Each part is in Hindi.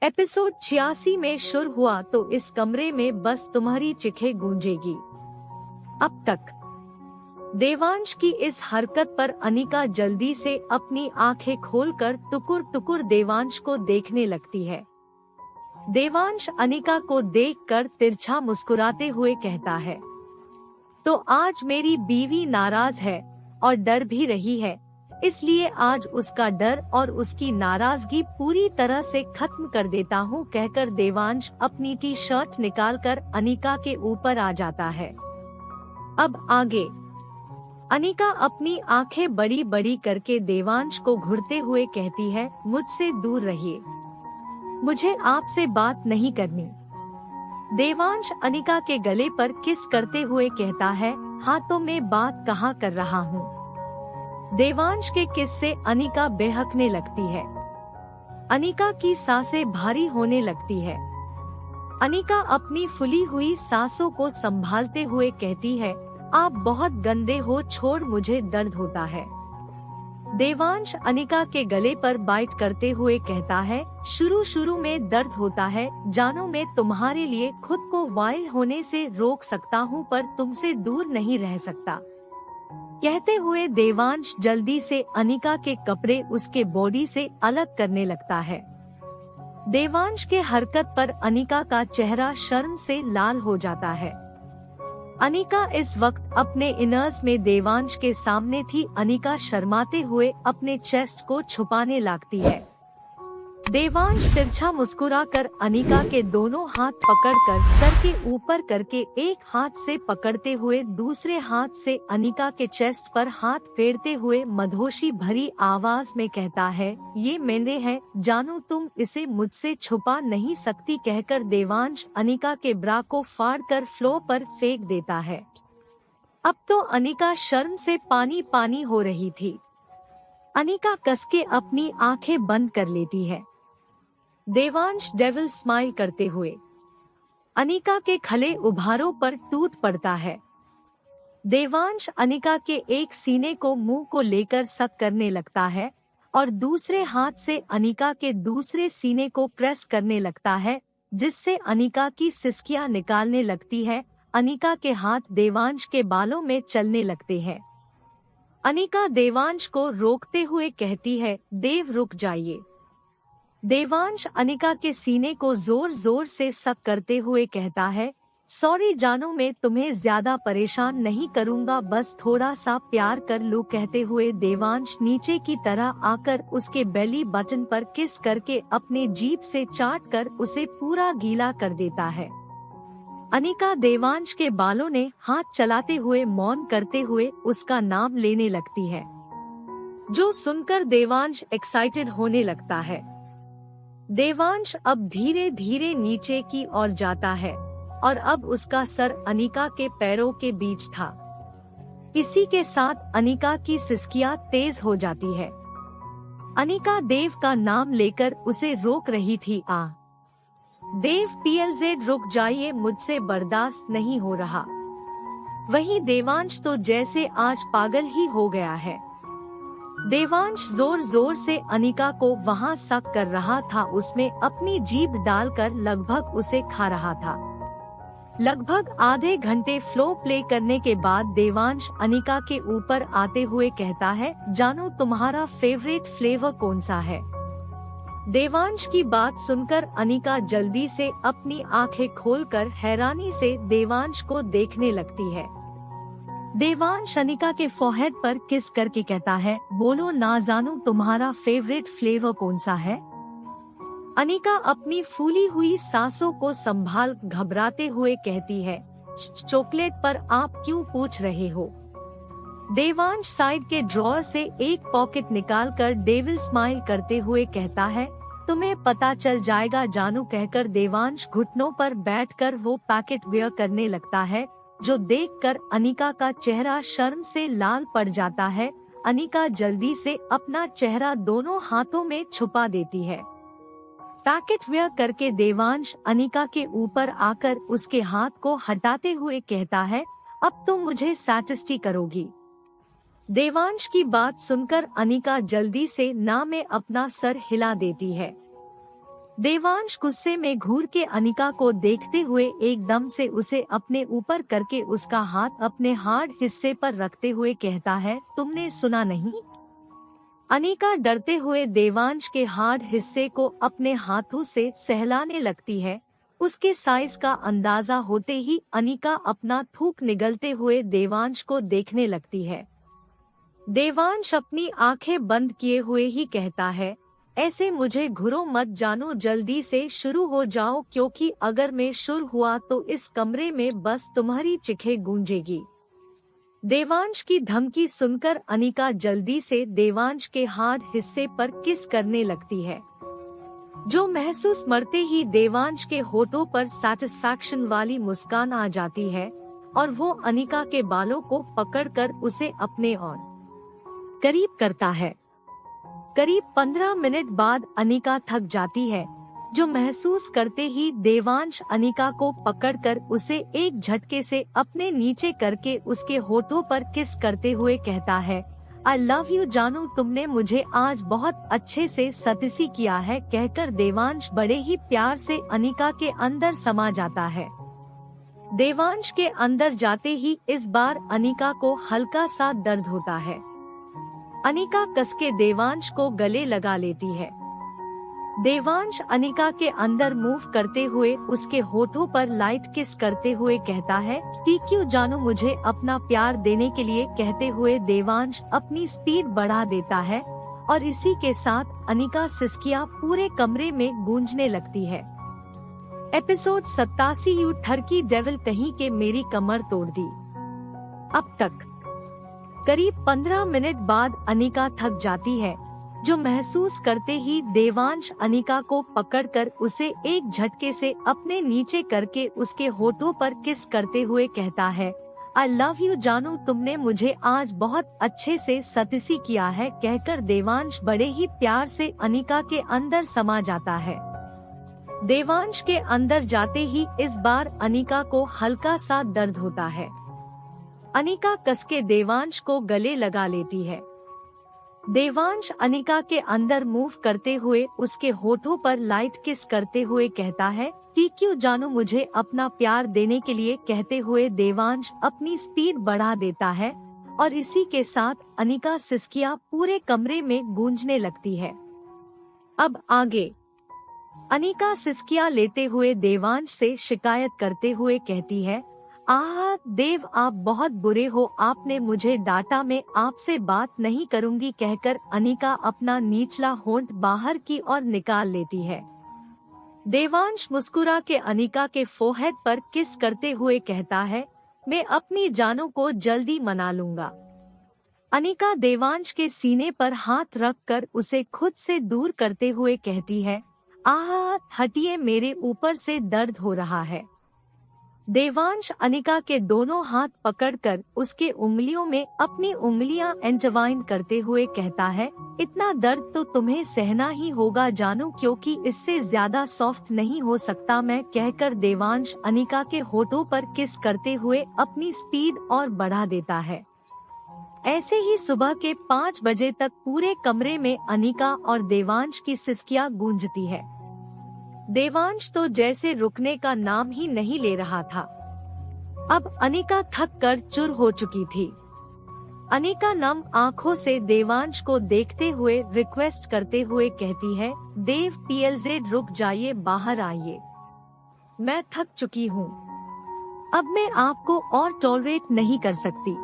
एपिसोड 86 में शुरू हुआ तो इस कमरे में बस तुम्हारी चिखे गूंजेगी। अब तक देवांश की इस हरकत पर अनिका जल्दी से अपनी आंखें खोलकर टुकुर टुकुर देवांश को देखने लगती है। देवांश अनिका को देखकर तिरछा मुस्कुराते हुए कहता है, तो आज मेरी बीवी नाराज है और डर भी रही है, इसलिए आज उसका डर और उसकी नाराजगी पूरी तरह से खत्म कर देता हूँ, कहकर देवांश अपनी टी शर्ट निकालकर अनिका के ऊपर आ जाता है। अब आगे अनिका अपनी आंखें बड़ी बड़ी करके देवांश को घूरते हुए कहती है, मुझसे दूर रहिए, मुझे आपसे बात नहीं करनी। देवांश अनिका के गले पर किस करते हुए कहता है, हाँ तो मैं बात कहाँ कर रहा हूँ। देवांश के किस से अनिका बेहकने लगती है। अनिका की सांसें भारी होने लगती है। अनिका अपनी फुली हुई सांसों को संभालते हुए कहती है, आप बहुत गंदे हो, छोड़, मुझे दर्द होता है। देवांश अनिका के गले पर बाइट करते हुए कहता है, शुरू में दर्द होता है, जानो मैं तुम्हारे लिए खुद को वाइल्ड होने से रोक सकता हूँ पर तुमसे दूर नहीं रह सकता। कहते हुए देवांश जल्दी से अनिका के कपड़े उसके बॉडी से अलग करने लगता है। देवांश के हरकत पर अनिका का चेहरा शर्म से लाल हो जाता है। अनिका इस वक्त अपने इनर्स में देवांश के सामने थी। अनिका शर्माते हुए अपने चेस्ट को छुपाने लगती है। देवांश तिरछा मुस्कुराकर अनिका के दोनों हाथ पकड़कर सर के ऊपर करके एक हाथ से पकड़ते हुए दूसरे हाथ से अनिका के चेस्ट पर हाथ फेरते हुए मधोशी भरी आवाज में कहता है, ये मेरे है, जानो तुम इसे मुझसे छुपा नहीं सकती, कहकर देवांश अनिका के ब्रा को फाड़कर फ्लोर पर फेंक देता है। अब तो अनिका शर्म से पानी पानी हो रही थी। अनिका कसके अपनी आंखें बंद कर लेती है। देवांश डेविल स्माइल करते हुए अनिका के खले उभारों पर टूट पड़ता है। देवांश अनिका के एक सीने को मुंह को लेकर सक करने लगता है और दूसरे हाथ से अनिका के दूसरे सीने को प्रेस करने लगता है, जिससे अनिका की सिसकियां निकालने लगती है। अनिका के हाथ देवांश के बालों में चलने लगते हैं। अनिका देवांश को रोकते हुए कहती है, देव रुक जाइए। देवांश अनिका के सीने को जोर जोर से सक करते हुए कहता है, सॉरी जानू, मैं तुम्हें ज्यादा परेशान नहीं करूंगा, बस थोड़ा सा प्यार कर लो, कहते हुए देवांश नीचे की तरह आकर उसके बेली बटन पर किस करके अपने जीभ से चाट कर उसे पूरा गीला कर देता है। अनिका देवांश के बालों ने हाथ चलाते हुए मौन करते हुए उसका नाम लेने लगती है, जो सुनकर देवांश एक्साइटेड होने लगता है। देवांश अब धीरे धीरे नीचे की ओर जाता है और अब उसका सर अनिका के पैरों के बीच था। इसी के साथ अनिका की सिसकियां तेज हो जाती है। अनिका देव का नाम लेकर उसे रोक रही थी। देव PLZ रुक जाइए, मुझसे बर्दाश्त नहीं हो रहा। वहीं देवांश तो जैसे आज पागल ही हो गया है। देवांश जोर जोर से अनिका को वहां सक कर रहा था, उसमें अपनी जीभ डालकर लगभग उसे खा रहा था। लगभग आधे घंटे फ्लो प्ले करने के बाद देवांश अनिका के ऊपर आते हुए कहता है, जानो तुम्हारा फेवरेट फ्लेवर कौन सा है। देवांश की बात सुनकर अनिका जल्दी से अपनी आंखें खोलकर हैरानी से देवांश को देखने लगती है। देवांश अनिका के फोरहेड पर किस करके कहता है, बोलो ना जानू, तुम्हारा फेवरेट फ्लेवर कौन सा है। अनिका अपनी फूली हुई सांसों को संभाल घबराते हुए कहती है, चॉकलेट, पर आप क्यों पूछ रहे हो। देवांश साइड के ड्रॉअर से एक पॉकेट निकालकर डेविल स्माइल करते हुए कहता है, तुम्हें पता चल जाएगा जानू, कहकर देवांश घुटनों पर बैठकर वो पैकेट वेयर करने लगता है, जो देखकर अनिका का चेहरा शर्म से लाल पड़ जाता है। अनिका जल्दी से अपना चेहरा दोनों हाथों में छुपा देती है। पैकेट वेयर करके देवांश अनिका के ऊपर आकर उसके हाथ को हटाते हुए कहता है, अब तुम मुझे सैटिस्फाई करोगी। देवांश की बात सुनकर अनिका जल्दी से ना में अपना सर हिला देती है। देवांश गुस्से में घूर के अनिका को देखते हुए एकदम से उसे अपने ऊपर करके उसका हाथ अपने हार्ड हिस्से पर रखते हुए कहता है, तुमने सुना नहीं? अनिका डरते हुए देवांश के हार्ड हिस्से को अपने हाथों से सहलाने लगती है। उसके साइज का अंदाजा होते ही अनिका अपना थूक निगलते हुए देवांश को देखने लगती है। देवांश अपनी आंखें बंद किए हुए ही कहता है, ऐसे मुझे घूरो मत जानो, जल्दी से शुरू हो जाओ, क्योंकि अगर मैं शुरू हुआ तो इस कमरे में बस तुम्हारी चिखें गूंजेगी। देवांश की धमकी सुनकर अनिका जल्दी से देवांश के हार्ड हिस्से पर किस करने लगती है, जो महसूस मरते ही देवांश के होठों पर सैटिस्फैक्शन वाली मुस्कान आ जाती है और वो अनिका के बालों को पकड़कर उसे अपने और करीब करता है। करीब 15 मिनट बाद अनिका थक जाती है, जो महसूस करते ही देवांश अनिका को पकड़कर उसे एक झटके से अपने नीचे करके उसके होठों पर किस करते हुए कहता है, आई लव यू जानू, तुमने मुझे आज बहुत अच्छे से सतिसी किया है। कहकर देवांश बड़े ही प्यार से अनिका के अंदर समा जाता है। देवांश के अंदर जाते ही इस बार अनिका को हल्का सा दर्द होता है। अनिका कसके देवांश को गले लगा लेती है। देवांश अनिका के अंदर मूव करते हुए उसके होठों पर लाइट किस करते हुए कहता है, टेक यू जानू, मुझे अपना प्यार देने के लिए। कहते हुए देवांश अपनी स्पीड बढ़ा देता है और इसी के साथ अनिका सिसकियां पूरे कमरे में गूंजने लगती है। एपिसोड 87 यू ठरकी डेविल कहीं के मेरी कमर तोड़ दी। अब तक करीब 15 मिनट बाद अनिका थक जाती है, जो महसूस करते ही देवांश अनिका को पकड़कर उसे एक झटके से अपने नीचे करके उसके होठों पर किस करते हुए कहता है, आई लव यू जानू, तुमने मुझे आज बहुत अच्छे से सतिसी किया है। कहकर देवांश बड़े ही प्यार से अनिका के अंदर समा जाता है। देवांश के अंदर जाते ही इस बार अनिका को हल्का सा दर्द होता है। अनिका कसके देवांश को गले लगा लेती है। देवांश अनिका के अंदर मूव करते हुए उसके होठों पर लाइट किस करते हुए कहता है, टेक यू जानू, मुझे अपना प्यार देने के लिए। कहते हुए देवांश अपनी स्पीड बढ़ा देता है और इसी के साथ अनिका सिसकियां पूरे कमरे में गूंजने लगती है। अब आगे अनिका सिसकियां लेते हुए देवांश से शिकायत करते हुए कहती है, आह देव, आप बहुत बुरे हो, आपने मुझे डांटा, मैं आपसे बात नहीं करूंगी। कहकर अनिका अपना निचला होंठ बाहर की ओर निकाल लेती है। देवांश मुस्कुरा के अनिका के फोरहेड पर किस करते हुए कहता है, मैं अपनी जानों को जल्दी मना लूंगा। अनिका देवांश के सीने पर हाथ रखकर उसे खुद से दूर करते हुए कहती है, आह हटिए, मेरे ऊपर से दर्द हो रहा है। देवांश अनिका के दोनों हाथ पकड़कर उसके उंगलियों में अपनी उंगलियां एंटरवाइन करते हुए कहता है, इतना दर्द तो तुम्हें सहना ही होगा जानू, क्योंकि इससे ज्यादा सॉफ्ट नहीं हो सकता मैं। कहकर देवांश अनिका के होठों पर किस करते हुए अपनी स्पीड और बढ़ा देता है। ऐसे ही सुबह के 5 बजे तक पूरे कमरे में अनिका और देवांश की सिसकियां गूंजती है। देवांश तो जैसे रुकने का नाम ही नहीं ले रहा था। अब अनिका थक कर चूर हो चुकी थी। अनिका नम आंखों से देवांश को देखते हुए रिक्वेस्ट करते हुए कहती है, देव PLZ रुक जाइए, बाहर आइए, मैं थक चुकी हूँ, अब मैं आपको और टॉलरेट नहीं कर सकती।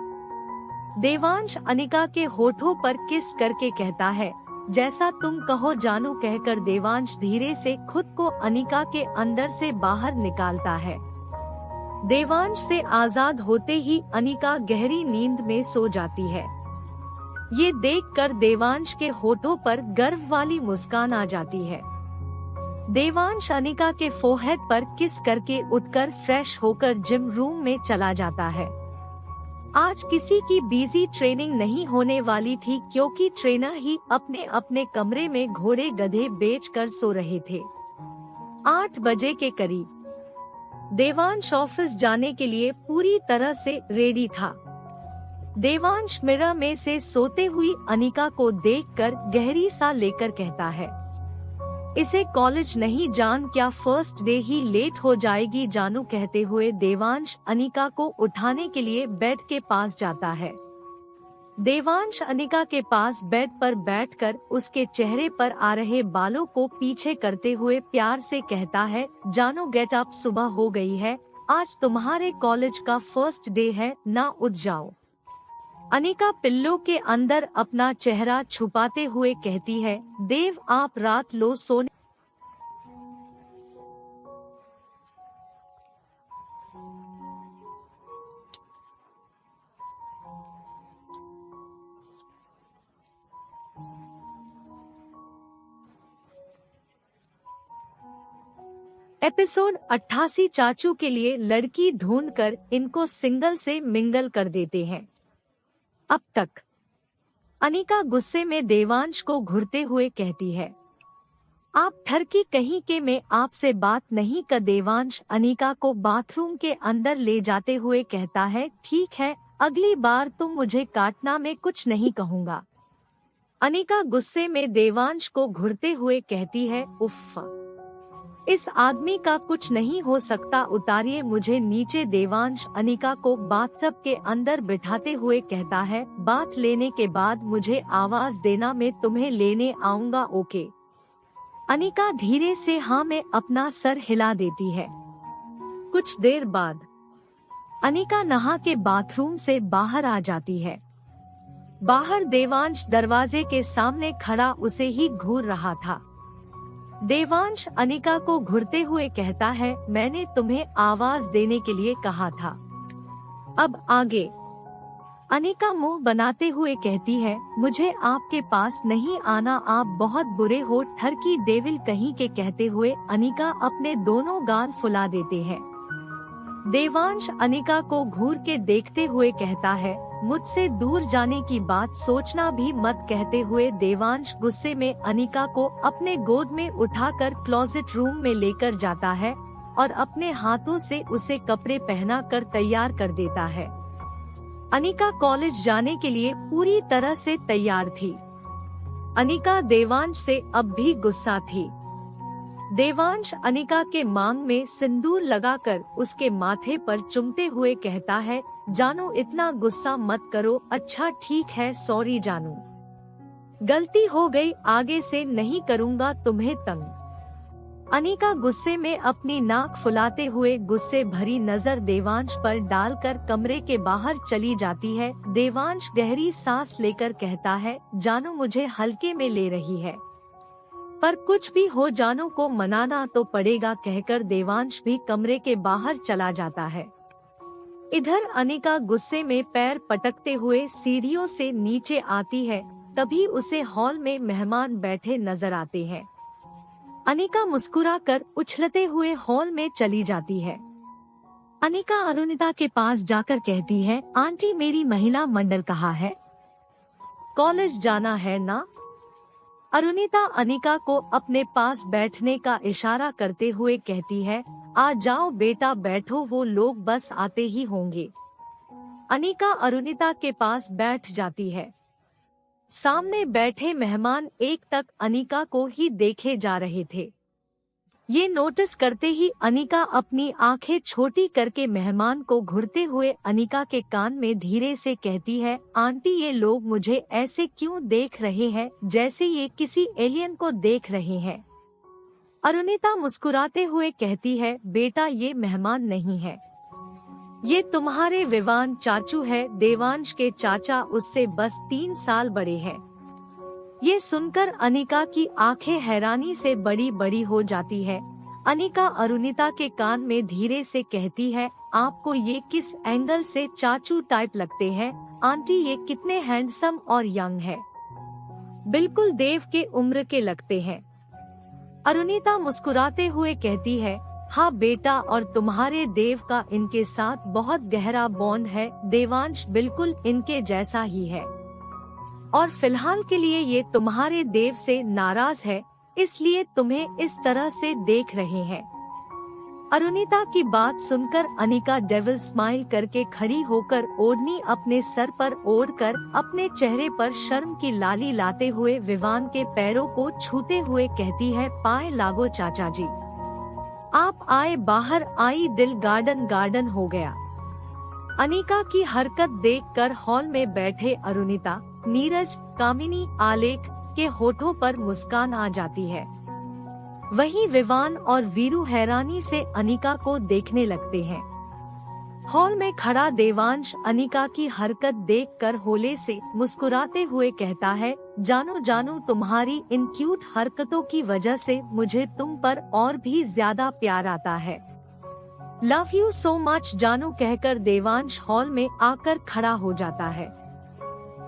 देवांश अनिका के होठों पर किस करके कहता है, जैसा तुम कहो जानू। कहकर देवांश धीरे से खुद को अनिका के अंदर से बाहर निकालता है। देवांश से आजाद होते ही अनिका गहरी नींद में सो जाती है। ये देखकर देवांश के होठों पर गर्व वाली मुस्कान आ जाती है। देवांश अनिका के फोरहेड पर किस करके उठकर फ्रेश होकर जिम रूम में चला जाता है। आज किसी की बिजी ट्रेनिंग नहीं होने वाली थी, क्योंकि ट्रेनर ही अपने अपने कमरे में घोड़े गधे बेचकर सो रहे थे। 8 बजे के करीब देवांश ऑफिस जाने के लिए पूरी तरह से रेडी था। देवांश मिरर में से सोते हुई अनिका को देखकर गहरी सा लेकर कहता है, इसे कॉलेज नहीं जान, क्या फर्स्ट डे ही लेट हो जाएगी जानू, कहते हुए देवांश अनिका को उठाने के लिए बेड के पास जाता है। देवांश अनिका के पास बेड पर बैठकर उसके चेहरे पर आ रहे बालों को पीछे करते हुए प्यार से कहता है, जानू गेट अप, सुबह हो गई है, आज तुम्हारे कॉलेज का फर्स्ट डे है ना, उठ जाओ। अनिका पिल्लो के अंदर अपना चेहरा छुपाते हुए कहती है, देव आप रात लो सोने। एपिसोड 88 चाचू के लिए लड़की ढूंढकर इनको सिंगल से मिंगल कर देते हैं। अब तक अनिका गुस्से में देवांश को घूरते हुए कहती है, आप ठरकी कहीं के, मैं आपसे बात नहीं कर। देवांश अनिका को बाथरूम के अंदर ले जाते हुए कहता है, ठीक है, अगली बार तुम मुझे काटना, मैं कुछ नहीं कहूँगा। अनिका गुस्से में देवांश को घूरते हुए कहती है, उफ़, इस आदमी का कुछ नहीं हो सकता, उतारिए मुझे नीचे। देवांश अनिका को बाथटब के अंदर बिठाते हुए कहता है, बाथ लेने के बाद मुझे आवाज देना, मैं तुम्हें लेने आऊंगा, ओके। अनिका धीरे से हाँ में अपना सर हिला देती है। कुछ देर बाद अनिका नहा के बाथरूम से बाहर आ जाती है। बाहर देवांश दरवाजे के सामने खड़ा उसे ही घूर रहा था। देवांश अनिका को घूरते हुए कहता है, मैंने तुम्हें आवाज देने के लिए कहा था। अब आगे अनिका मुंह बनाते हुए कहती है, मुझे आपके पास नहीं आना, आप बहुत बुरे हो, ठरकी डेविल कहीं के, कहते हुए अनिका अपने दोनों गाल फुला देते हैं। देवांश अनिका को घूर के देखते हुए कहता है, मुझसे दूर जाने की बात सोचना भी मत, कहते हुए देवांश गुस्से में अनिका को अपने गोद में उठाकर क्लोजेट रूम में लेकर जाता है और अपने हाथों से उसे कपड़े पहना कर तैयार कर देता है। अनिका कॉलेज जाने के लिए पूरी तरह से तैयार थी। अनिका देवांश से अब भी गुस्सा थी। देवांश अनिका के मांग में सिंदूर लगाकर उसके माथे पर चुमते हुए कहता है, जानू इतना गुस्सा मत करो, अच्छा ठीक है, सॉरी जानू, गलती हो गई, आगे से नहीं करूँगा तुम्हें तंग। अनिका गुस्से में अपनी नाक फुलाते हुए गुस्से भरी नजर देवांश पर डालकर कमरे के बाहर चली जाती है। देवांश गहरी सांस लेकर कहता है, जानू मुझे हल्के में ले रही है, पर कुछ भी हो जानू को मनाना तो पड़ेगा, कहकर देवांश भी कमरे के बाहर चला जाता है। इधर अनिका गुस्से में पैर पटकते हुए सीढ़ियों से नीचे आती है, तभी उसे हॉल में मेहमान बैठे नजर आते हैं। अनिका मुस्कुराकर उछलते हुए हॉल में चली जाती है। अनिका अरुणिता के पास जाकर कहती है, आंटी मेरी महिला मंडल कहाँ है, कॉलेज जाना है ना। अरुणिता अनिका को अपने पास बैठने का इशारा करते हुए कहती है, आ जाओ बेटा बैठो, वो लोग बस आते ही होंगे। अनिका अरुणिता के पास बैठ जाती है। सामने बैठे मेहमान एक तक अनिका को ही देखे जा रहे थे। ये नोटिस करते ही अनिका अपनी आंखें छोटी करके मेहमान को घूरते हुए अनिका के कान में धीरे से कहती है, आंटी ये लोग मुझे ऐसे क्यों देख रहे हैं, जैसे ये किसी एलियन को देख रहे हैं। अरुणिता मुस्कुराते हुए कहती है, बेटा ये मेहमान नहीं है, ये तुम्हारे विवान चाचू है। देवांश के चाचा उससे बस 3 साल बड़े हैं। ये सुनकर अनिका की आंखें हैरानी से बड़ी बड़ी हो जाती है। अनिका अरुणिता के कान में धीरे से कहती है, आपको ये किस एंगल से चाचू टाइप लगते हैं, आंटी ये कितने हैंडसम और यंग है, बिल्कुल देव के उम्र के लगते हैं। अरुणिता मुस्कुराते हुए कहती है, हाँ बेटा, और तुम्हारे देव का इनके साथ बहुत गहरा बॉन्ड है। देवांश बिल्कुल इनके जैसा ही है, और फिलहाल के लिए ये तुम्हारे देव से नाराज है, इसलिए तुम्हें इस तरह से देख रहे हैं। अरुणिता की बात सुनकर अनिका डेविल स्माइल करके खड़ी होकर ओढ़नी अपने सर पर ओढ़कर अपने चेहरे पर शर्म की लाली लाते हुए विवान के पैरों को छूते हुए कहती है, पाए लागो चाचा जी। आप आए बाहर आई दिल गार्डन गार्डन हो गया। अनिका की हरकत देखकर हॉल में बैठे अरुणिता, नीरज, कामिनी, आलेख के होठों पर मुस्कान आ जाती है। वहीं विवान और वीरू हैरानी से अनिका को देखने लगते हैं। हॉल में खड़ा देवांश अनिका की हरकत देखकर होले से मुस्कुराते हुए कहता है, जानू जानू तुम्हारी इन क्यूट हरकतों की वजह से मुझे तुम पर और भी ज्यादा प्यार आता है। लव यू सो मच जानू कहकर देवांश हॉल में आकर खड़ा हो जाता है।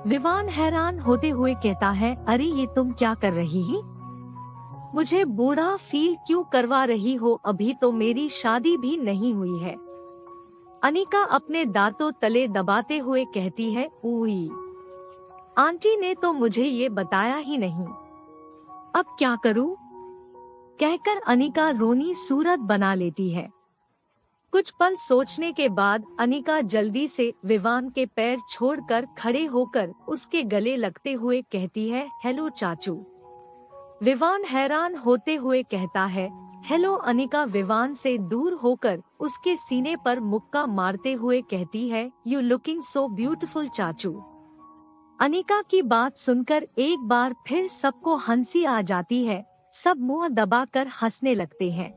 विवान हैरान होते हुए कहता है, अरे ये तुम क्या कर रही ही? मुझे बूढ़ा फील क्यों करवा रही हो, अभी तो मेरी शादी भी नहीं हुई है। अनिका अपने दांतों तले दबाते हुए कहती है, उई, आंटी ने तो मुझे ये बताया ही नहीं, अब क्या करूं? कहकर अनिका रोनी सूरत बना लेती है। कुछ पल सोचने के बाद अनिका जल्दी से विवान के पैर छोड़कर खड़े होकर उसके गले लगते हुए कहती है, हेलो चाचू। विवान हैरान होते हुए कहता है, हेलो अनिका विवान से दूर होकर उसके सीने पर मुक्का मारते हुए कहती है, यू लुकिंग सो ब्यूटीफुल चाचू। अनिका की बात सुनकर एक बार फिर सबको हंसी आ जाती है। सब मुंह दबाकर हंसने लगते हैं।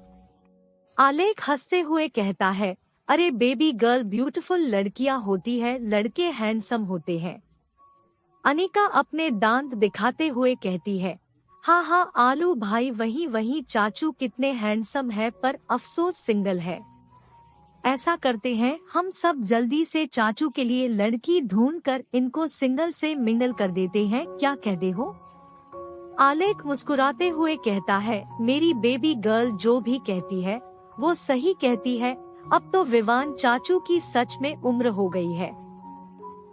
आलेख हंसते हुए कहता है, अरे बेबी गर्ल, ब्यूटीफुल लड़कियां होती है, लड़के हैंडसम होते हैं। अनिका अपने दांत दिखाते हुए कहती है, हाँ हाँ आलू भाई, वही चाचू कितने हैंडसम है, पर अफसोस सिंगल है। ऐसा करते हैं, हम सब जल्दी से चाचू के लिए लड़की ढूंढकर इनको सिंगल से मिंगल कर देते हैं, क्या कहते हो? आलेख मुस्कुराते हुए कहता है, मेरी बेबी गर्ल जो भी कहती है वो सही कहती है, अब तो विवान चाचू की सच में उम्र हो गई है।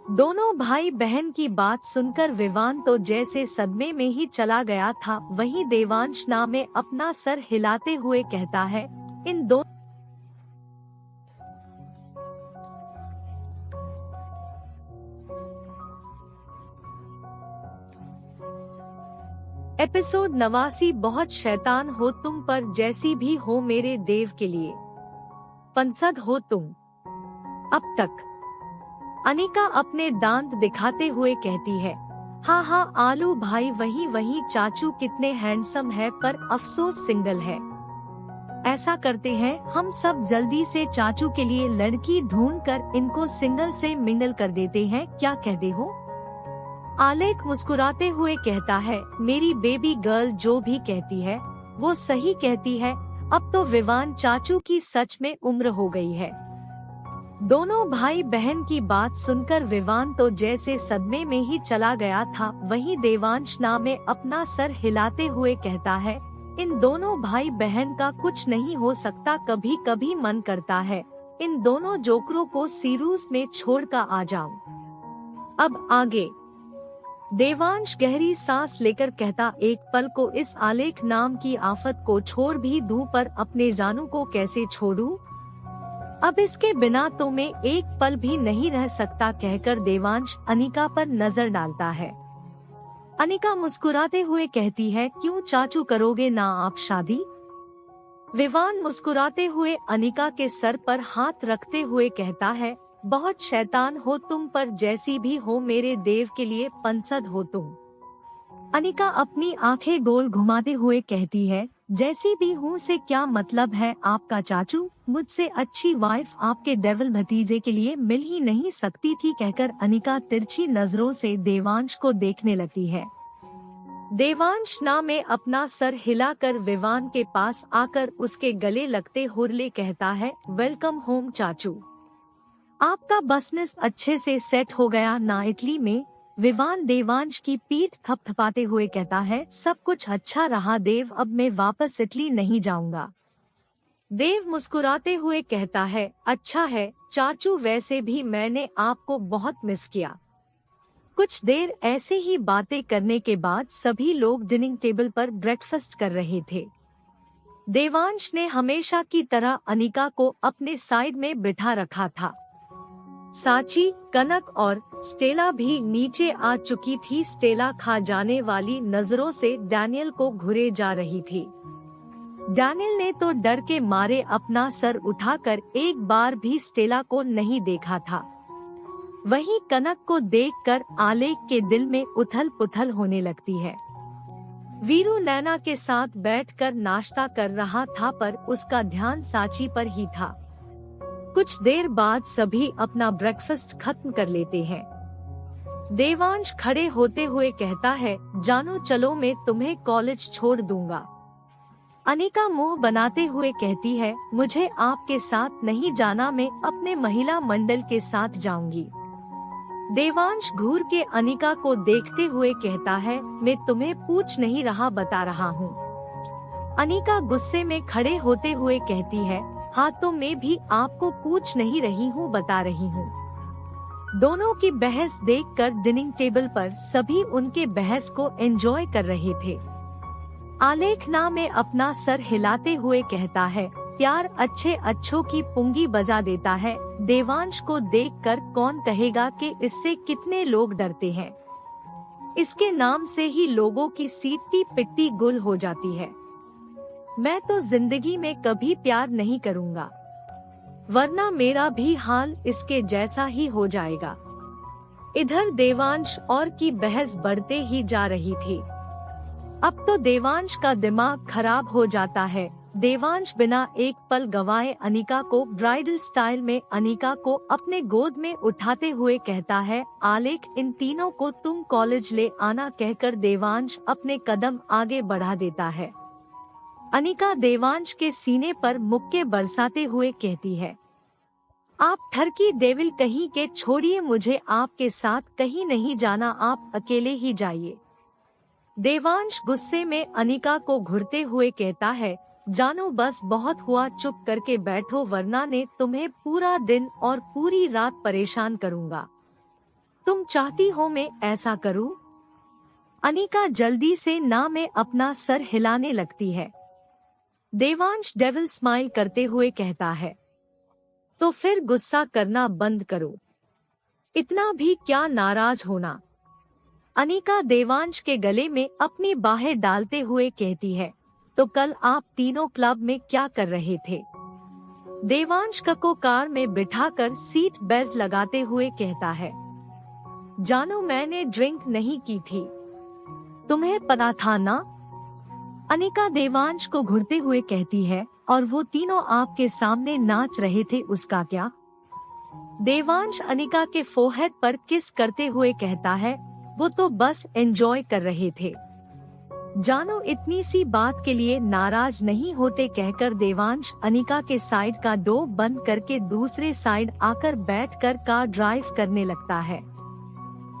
दोनों भाई बहन की बात सुनकर विवान तो जैसे सदमे में ही चला गया था। वहीं देवांश नाम में अपना सर हिलाते हुए कहता है, इन दो एपिसोड 89 बहुत शैतान हो तुम, पर जैसी भी हो मेरे देव के लिए पंसद हो तुम। अब तक अनिका अपने दांत दिखाते हुए कहती है, हाँ हाँ आलू भाई, वही चाचू कितने हैंडसम है, पर अफसोस सिंगल है। ऐसा करते हैं, हम सब जल्दी से चाचू के लिए लड़की ढूंढकर इनको सिंगल से मिंगल कर देते हैं, क्या कहते हो? आलेख मुस्कुराते हुए कहता है, मेरी बेबी गर्ल जो भी कहती है वो सही कहती है, अब तो विवान चाचू की सच में उम्र हो गई है। दोनों भाई बहन की बात सुनकर विवान तो जैसे सदमे में ही चला गया था। वहीं देवांश नाम में अपना सर हिलाते हुए कहता है, इन दोनों भाई बहन का कुछ नहीं हो सकता। कभी कभी मन करता है इन दोनों जोकरों को सीरूस में छोड़कर आ जाऊं। अब आगे देवांश गहरी सांस लेकर कहता, एक पल को इस आलेख नाम की आफत को छोड़ भी दूं, पर अपने जानू को कैसे छोड़ूं? अब इसके बिना तो मैं एक पल भी नहीं रह सकता, कहकर देवांश अनिका पर नजर डालता है। अनिका मुस्कुराते हुए कहती है, क्यों चाचू, करोगे ना आप शादी? विवान मुस्कुराते हुए अनिका के सर पर हाथ रखते हुए कहता है, बहुत शैतान हो तुम, पर जैसी भी हो मेरे देव के लिए पंसद हो तुम। अनिका अपनी आंखें गोल घुमाते हुए कहती है, जैसी भी हूँ से क्या मतलब है आपका चाचू, मुझसे अच्छी वाइफ आपके डेविल भतीजे के लिए मिल ही नहीं सकती थी। कहकर अनिका तिरछी नजरों से देवांश को देखने लगती है। देवांश ना में अपना सर हिलाकर विवान के पास आकर उसके गले लगते हुर्ले कहता है, वेलकम होम चाचू, आपका बिजनेस अच्छे से सेट हो गया ना इटली में? विवान देवांश की पीठ थपथपाते हुए कहता है, सब कुछ अच्छा रहा देव, अब मैं वापस इटली नहीं जाऊंगा। देव मुस्कुराते हुए कहता है, अच्छा है चाचू, वैसे भी मैंने आपको बहुत मिस किया। कुछ देर ऐसे ही बातें करने के बाद सभी लोग डिनिंग टेबल पर ब्रेकफास्ट कर रहे थे। देवांश ने हमेशा की तरह अनिका को अपने साइड में बिठा रखा था। साची, कनक और स्टेला भी नीचे आ चुकी थी। स्टेला खा जाने वाली नजरों से डैनियल को घूरे जा रही थी। डैनियल ने तो डर के मारे अपना सर उठाकर एक बार भी स्टेला को नहीं देखा था। वहीं कनक को देखकर आलेख के दिल में उथल पुथल होने लगती है। वीरू नैना के साथ बैठकर नाश्ता कर रहा था, पर उसका ध्यान साची पर ही था। कुछ देर बाद सभी अपना ब्रेकफास्ट खत्म कर लेते हैं। देवांश खड़े होते हुए कहता है, जानो चलो मैं तुम्हें कॉलेज छोड़ दूंगा। अनिका मुंह बनाते हुए कहती है, मुझे आपके साथ नहीं जाना, मैं अपने महिला मंडल के साथ जाऊंगी। देवांश घूर के अनिका को देखते हुए कहता है, मैं तुम्हें पूछ नहीं रहा, बता रहा हूँ। अनिका गुस्से में खड़े होते हुए कहती है, हाँ तो मैं भी आपको पूछ नहीं रही हूँ, बता रही हूँ। दोनों की बहस देखकर डिनिंग टेबल पर सभी उनके बहस को एंजॉय कर रहे थे। आलेख ना में अपना सर हिलाते हुए कहता है, प्यार अच्छे अच्छों की पुंगी बजा देता है। देवांश को देखकर कौन कहेगा कि इससे कितने लोग डरते हैं। इसके नाम से ही लोगों की सीटी पिट्टी गुल हो जाती है। मैं तो जिंदगी में कभी प्यार नहीं करूँगा, वरना मेरा भी हाल इसके जैसा ही हो जाएगा। इधर देवांश और की बहस बढ़ते ही जा रही थी। अब तो देवांश का दिमाग खराब हो जाता है। देवांश बिना एक पल गवाए अनिका को ब्राइडल स्टाइल में अनिका को अपने गोद में उठाते हुए कहता है, आलेख इन तीनों को तुम कॉलेज ले आना, कहकर देवांश अपने कदम आगे बढ़ा देता है। अनिका देवांश के सीने पर मुक्के बरसाते हुए कहती है, आप ठरकी डेविल कहीं के, छोड़िए मुझे आपके साथ कहीं नहीं जाना, आप अकेले ही जाइए। देवांश गुस्से में अनिका को घूरते हुए कहता है, जानो बस बहुत हुआ, चुप करके बैठो, वरना ने तुम्हें पूरा दिन और पूरी रात परेशान करूँगा। तुम चाहती हो मैं ऐसा करूँ? अनिका जल्दी से ना में अपना सर हिलाने लगती है। देवांश डेविल स्माइल करते हुए कहता है, तो फिर गुस्सा करना बंद करो, इतना भी क्या नाराज होना। अनिका देवांश के गले में अपनी बाहें डालते हुए कहती है, तो कल आप तीनों क्लब में क्या कर रहे थे? देवांश को कार में बिठाकर सीट बेल्ट लगाते हुए कहता है, जानो मैंने ड्रिंक नहीं की थी, तुम्हें पता था ना? अनिका देवांश को घूरते हुए कहती है, और वो तीनों आपके सामने नाच रहे थे, उसका क्या? देवांश अनिका के फोरहेड पर किस करते हुए कहता है, वो तो बस एंजॉय कर रहे थे। जानो इतनी सी बात के लिए नाराज नहीं होते, कहकर देवांश अनिका के साइड का डोर बंद करके दूसरे साइड आकर बैठकर कार ड्राइव करने लगता है।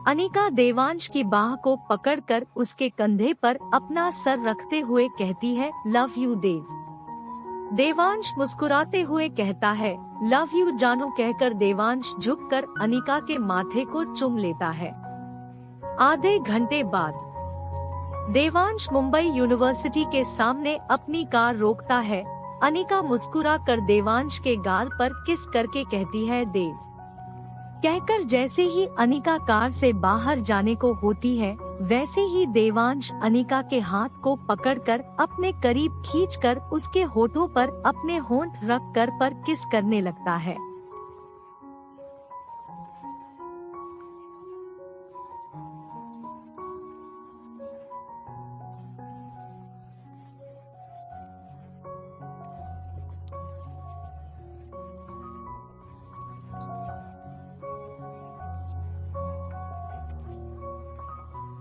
अनिका देवांश की बाह को पकड़कर उसके कंधे पर अपना सर रखते हुए कहती है, लव यू देव। देवांश मुस्कुराते हुए कहता है, लव यू जानू, कहकर देवांश झुककर अनिका के माथे को चूम लेता है। आधे घंटे बाद देवांश मुंबई यूनिवर्सिटी के सामने अपनी कार रोकता है। अनिका मुस्कुरा कर देवांश के गाल पर किस करके कहती है, देव। कहकर जैसे ही अनिका कार से बाहर जाने को होती है, वैसे ही देवांश अनिका के हाथ को पकड़कर अपने करीब खींचकर उसके होठों पर अपने होंठ रख कर पर किस करने लगता है।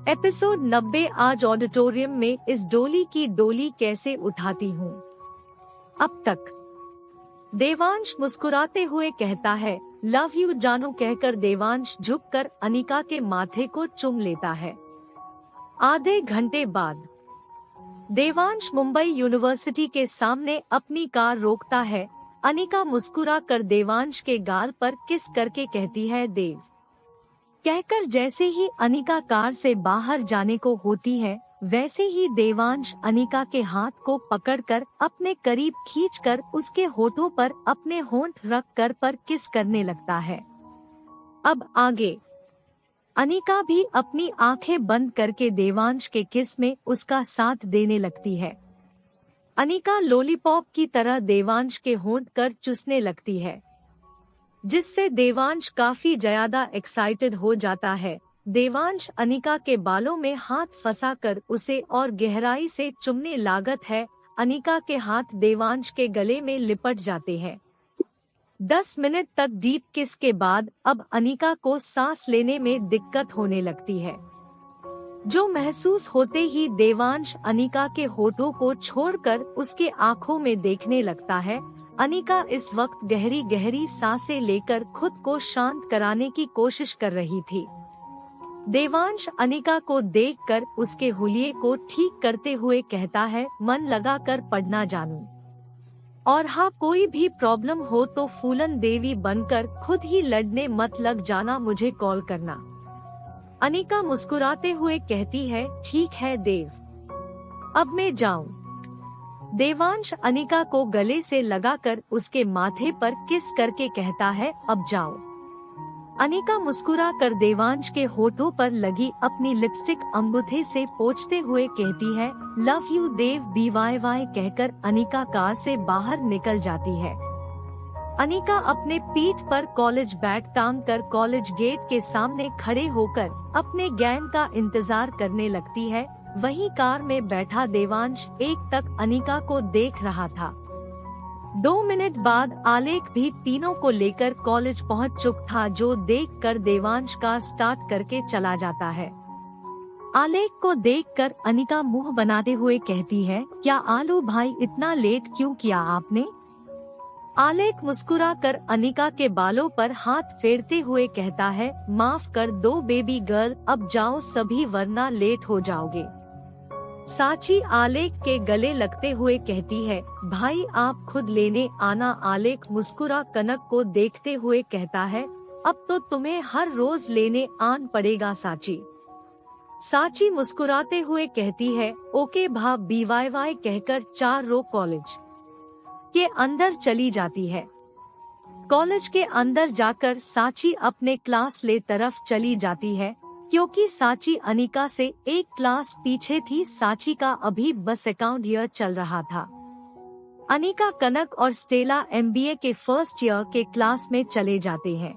एपिसोड 90। आज ऑडिटोरियम में इस डोली की डोली कैसे उठाती हूँ अब तक। देवांश मुस्कुराते हुए कहता है, लव यू जानू, कहकर देवांश झुककर अनिका के माथे को चूम लेता है। आधे घंटे बाद देवांश मुंबई यूनिवर्सिटी के सामने अपनी कार रोकता है। अनिका मुस्कुरा कर देवांश के गाल पर किस करके कहती है, देव। कहकर जैसे ही अनिका कार से बाहर जाने को होती है, वैसे ही देवांश अनिका के हाथ को पकड़कर अपने करीब खींचकर उसके होठों पर अपने होंठ रखकर पर किस करने लगता है। अब आगे अनिका भी अपनी आंखें बंद करके देवांश के किस में उसका साथ देने लगती है। अनिका लॉलीपॉप की तरह देवांश के होंठ कर चूसने लगती है, जिससे देवांश काफी ज्यादा एक्साइटेड हो जाता है। देवांश अनिका के बालों में हाथ फंसाकर उसे और गहराई से चुमने लागत है। अनिका के हाथ देवांश के गले में लिपट जाते हैं। 10 मिनट तक डीप किस के बाद अब अनिका को सांस लेने में दिक्कत होने लगती है, जो महसूस होते ही देवांश अनिका के होठों को छोड़कर उसके आंखों में देखने लगता है। अनिका इस वक्त गहरी गहरी सांसें लेकर खुद को शांत कराने की कोशिश कर रही थी। देवांश अनिका को देखकर उसके हुलिये को ठीक करते हुए कहता है, मन लगाकर पढ़ना जानू, और हाँ कोई भी प्रॉब्लम हो तो फूलन देवी बनकर खुद ही लड़ने मत लग जाना, मुझे कॉल करना। अनिका मुस्कुराते हुए कहती है, ठीक है देव, अब मैं जाऊं। देवांश अनिका को गले से लगाकर उसके माथे पर किस करके कहता है, अब जाओ। अनिका मुस्कुरा कर देवांश के होठों पर लगी अपनी लिपस्टिक अंगूठे से पोंछते हुए कहती है, लव यू देव BYY कहकर अनिका कार से बाहर निकल जाती है। अनिका अपने पीठ पर कॉलेज बैग टांग कर कॉलेज गेट के सामने खड़े होकर अपने गैंग का इंतजार करने लगती है। वहीं कार में बैठा देवांश एक तक अनिका को देख रहा था। 2 मिनट बाद आलेख भी तीनों को लेकर कॉलेज पहुंच चुका था, जो देखकर देवांश कार स्टार्ट करके चला जाता है। आलेख को देखकर अनिका मुंह बनाते हुए कहती है, क्या आलू भाई इतना लेट क्यों किया आपने? आलेख मुस्कुरा कर अनिका के बालों पर हाथ फेरते हुए कहता है, माफ कर दो बेबी गर्ल, अब जाओ सभी वरना लेट हो जाओगे। साची आलेख के गले लगते हुए कहती है, भाई आप खुद लेने आना। आलेख मुस्कुरा कनक को देखते हुए कहता है, अब तो तुम्हें हर रोज लेने आन पड़ेगा साची। साची मुस्कुराते हुए कहती है, ओके भाव BYY कहकर 4 रो कॉलेज के अंदर चली जाती है। कॉलेज के अंदर जाकर साची अपने क्लास ले तरफ चली जाती है, क्योंकि साची अनिका से एक क्लास पीछे थी। साची का अभी बस अकाउंट ईयर चल रहा था। अनिका, कनक और स्टेला MBA के फर्स्ट ईयर के क्लास में चले जाते हैं।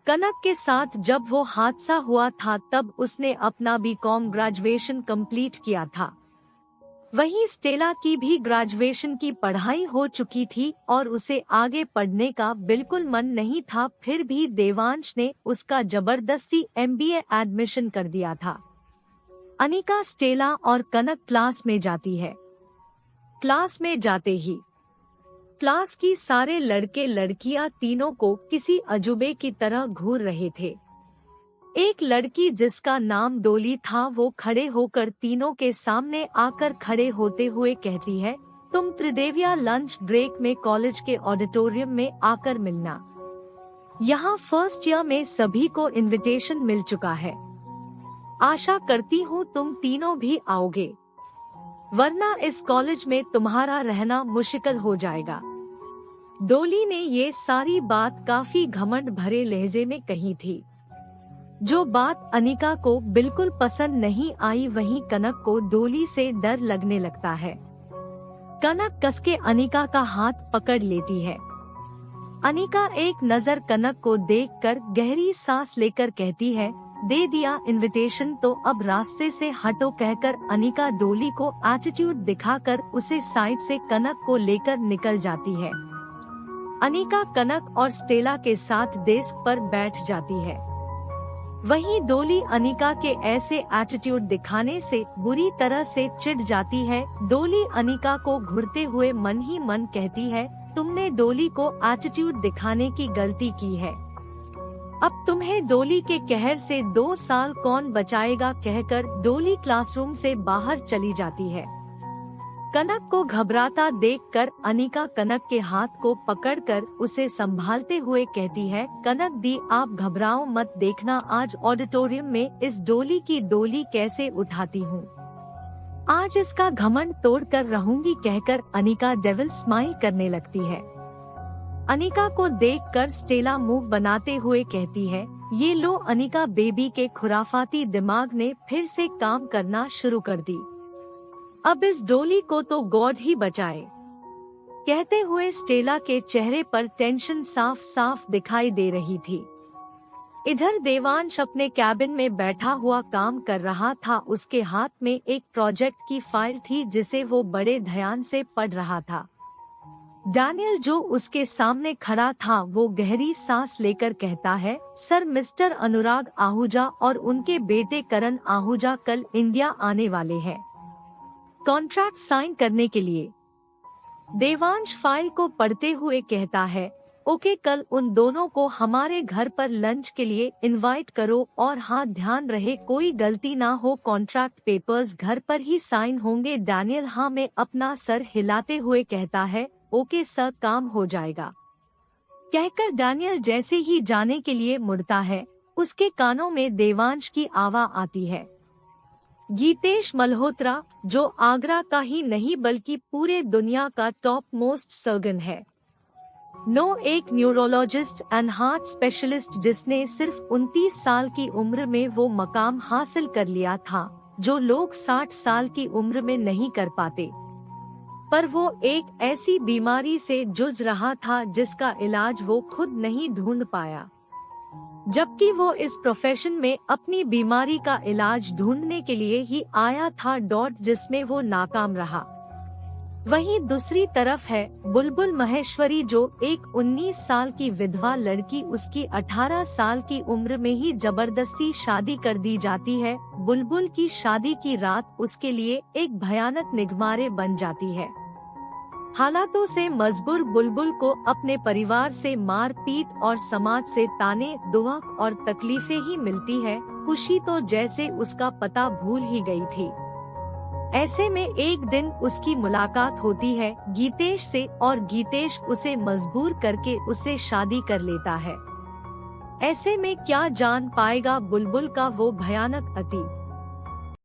कनक के साथ जब वो हादसा हुआ था तब उसने अपना BCom ग्रेजुएशन कंप्लीट किया था। वहीं स्टेला की भी ग्रेजुएशन की पढ़ाई हो चुकी थी और उसे आगे पढ़ने का बिल्कुल मन नहीं था, फिर भी देवांश ने उसका जबरदस्ती MBA एडमिशन कर दिया था। अनिका, स्टेला और कनक क्लास में जाती है। क्लास में जाते ही क्लास की सारे लड़के लड़कियां तीनों को किसी अजूबे की तरह घूर रहे थे। एक लड़की जिसका नाम डोली था, वो खड़े होकर तीनों के सामने आकर खड़े होते हुए कहती है, तुम त्रिदेविया लंच ब्रेक में कॉलेज के ऑडिटोरियम में आकर मिलना। यहाँ फर्स्ट ईयर में सभी को इनविटेशन मिल चुका है। आशा करती हूँ तुम तीनों भी आओगे, वरना इस कॉलेज में तुम्हारा रहना मुश्किल हो जाएगा। डोली ने ये सारी बात काफी घमंड भरे लहजे में कही थी, जो बात अनिका को बिल्कुल पसंद नहीं आई। वहीं कनक को डोली से डर लगने लगता है। कनक कसके अनिका का हाथ पकड़ लेती है। अनिका एक नजर कनक को देखकर गहरी सांस लेकर कहती है, दे दिया इनविटेशन तो अब रास्ते से हटो कहकर अनिका डोली को एटीट्यूड दिखाकर उसे साइड से कनक को लेकर निकल जाती है। अनिका कनक और स्टेला के साथ डेस्क पर बैठ जाती है। वहीं डोली अनिका के ऐसे एटीट्यूड दिखाने से बुरी तरह से चिढ़ जाती है। डोली अनिका को घूरते हुए मन ही मन कहती है, तुमने डोली को एटीट्यूड दिखाने की गलती की है, अब तुम्हें डोली के कहर से 2 साल कौन बचाएगा कहकर डोली क्लासरूम से बाहर चली जाती है। कनक को घबराता देखकर अनिका कनक के हाथ को पकड़कर उसे संभालते हुए कहती है, कनक दी आप घबराओ मत, देखना आज ऑडिटोरियम में इस डोली की डोली कैसे उठाती हूँ। आज इसका घमंड तोड़ कर रहूंगी कहकर अनिका डेविल स्माइल करने लगती है। अनिका को देखकर स्टेला मुंह बनाते हुए कहती है, ये लो अनिका बेबी के खुराफाती दिमाग ने फिर से काम करना शुरू कर दी। अब इस डोली को तो गॉड ही बचाए। कहते हुए स्टेला के चेहरे पर टेंशन साफ साफ दिखाई दे रही थी। इधर देवांश अपने कैबिन में बैठा हुआ काम कर रहा था। उसके हाथ में एक प्रोजेक्ट की फाइल थी जिसे वो बड़े ध्यान से पढ़ रहा था। डैनियल जो उसके सामने खड़ा था वो गहरी सांस लेकर कहता है, सर मिस्टर अनुराग आहूजा और उनके बेटे करण आहूजा कल इंडिया आने वाले हैं कॉन्ट्रैक्ट साइन करने के लिए। देवांश फाइल को पढ़ते हुए कहता है, ओके कल उन दोनों को हमारे घर पर लंच के लिए इनवाइट करो और हाँ ध्यान रहे कोई गलती ना हो, कॉन्ट्रैक्ट पेपर्स घर पर ही साइन होंगे। डैनियल हाँ में अपना सर हिलाते हुए कहता है, ओके सर काम हो जाएगा। कहकर डैनियल जैसे ही जाने के लिए मुड़ता है, उसके कानों में देवांश की आवाज आती है। गीतेश मल्होत्रा जो आगरा का ही नहीं बल्कि पूरे दुनिया का टॉप मोस्ट सर्जन है, एक न्यूरोलॉजिस्ट एंड हार्ट स्पेशलिस्ट जिसने सिर्फ 29 साल की उम्र में वो मकाम हासिल कर लिया था जो लोग 60 साल की उम्र में नहीं कर पाते। पर वो एक ऐसी बीमारी से जूझ रहा था जिसका इलाज वो खुद नहीं ढूंढ पाया, जबकि वो इस प्रोफेशन में अपनी बीमारी का इलाज ढूंढने के लिए ही आया था जिसमें वो नाकाम रहा। वहीं दूसरी तरफ है बुलबुल महेश्वरी जो एक 19 साल की विधवा लड़की उसकी 18 साल की उम्र में ही जबरदस्ती शादी कर दी जाती है। बुलबुल की शादी की रात उसके लिए एक भयानक निगमारे बन जाती है। हालातों से मजबूर बुलबुल को अपने परिवार से मार पीट और समाज से ताने दुआ और तकलीफें ही मिलती है। खुशी तो जैसे उसका पता भूल ही गई थी। ऐसे में एक दिन उसकी मुलाकात होती है गीतेश से और गीतेश उसे मजबूर करके उससे शादी कर लेता है। ऐसे में क्या जान पाएगा बुलबुल का वो भयानक अतीत।